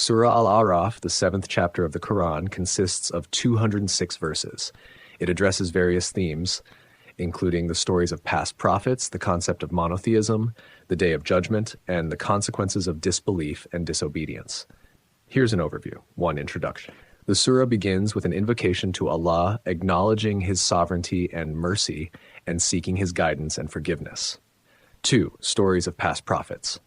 Surah Al-A'raf, the seventh chapter of the Quran, consists of 206 verses. It addresses various themes, including the stories of past prophets, the concept of monotheism, the Day of Judgment, and the consequences of disbelief and disobedience. Here's an overview. 1. Introduction. The surah begins with an invocation to Allah, acknowledging His sovereignty and mercy, and seeking His guidance and forgiveness. 2. Stories of past prophets.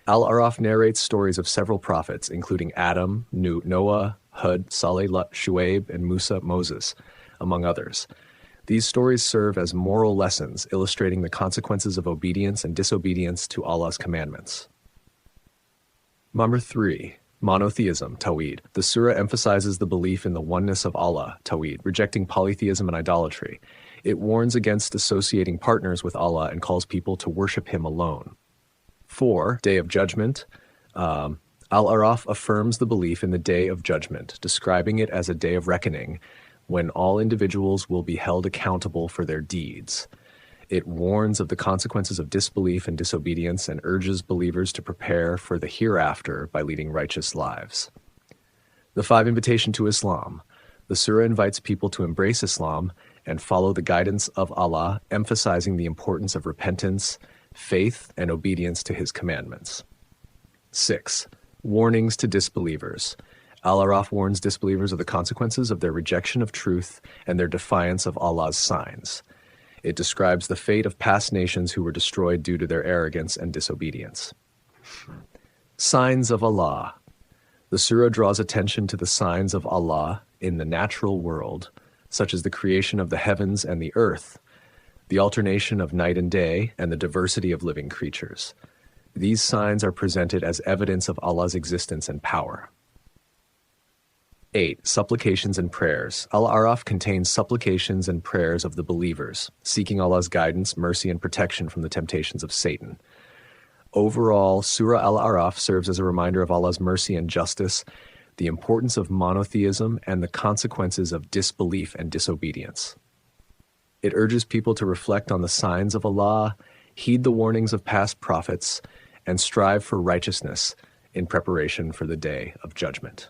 Al-A'raf narrates stories of several prophets, including Adam, Noah, Hud, Saleh, Shu'aib, and Musa, Moses, among others. These stories serve as moral lessons, illustrating the consequences of obedience and disobedience to Allah's commandments. Number 3. Monotheism, Tawhid. The surah emphasizes the belief in the oneness of Allah, Tawhid, rejecting polytheism and idolatry. It warns against associating partners with Allah and calls people to worship Him alone. 4. Day of Judgment. Al-A'raf affirms the belief in the Day of Judgment, describing it as a day of reckoning when all individuals will be held accountable for their deeds. It warns of the consequences of disbelief and disobedience and urges believers to prepare for the hereafter by leading righteous lives. The 5. Invitation to Islam. The surah invites people to embrace Islam and follow the guidance of Allah, emphasizing the importance of repentance, faith, and obedience to His commandments. 6. Warnings to disbelievers. Al-A'raf warns disbelievers of the consequences of their rejection of truth and their defiance of Allah's signs. It describes the fate of past nations who were destroyed due to their arrogance and disobedience. Signs of Allah. The surah draws attention to the signs of Allah in the natural world, such as the creation of the heavens and the earth, the alternation of night and day, and the diversity of living creatures. These signs are presented as evidence of Allah's existence and power. 8. Supplications and prayers. Al-A'raf contains supplications and prayers of the believers, seeking Allah's guidance, mercy, and protection from the temptations of Satan. Overall, Surah Al-A'raf serves as a reminder of Allah's mercy and justice, the importance of monotheism, and the consequences of disbelief and disobedience. It urges people to reflect on the signs of Allah, heed the warnings of past prophets, and strive for righteousness in preparation for the Day of Judgment.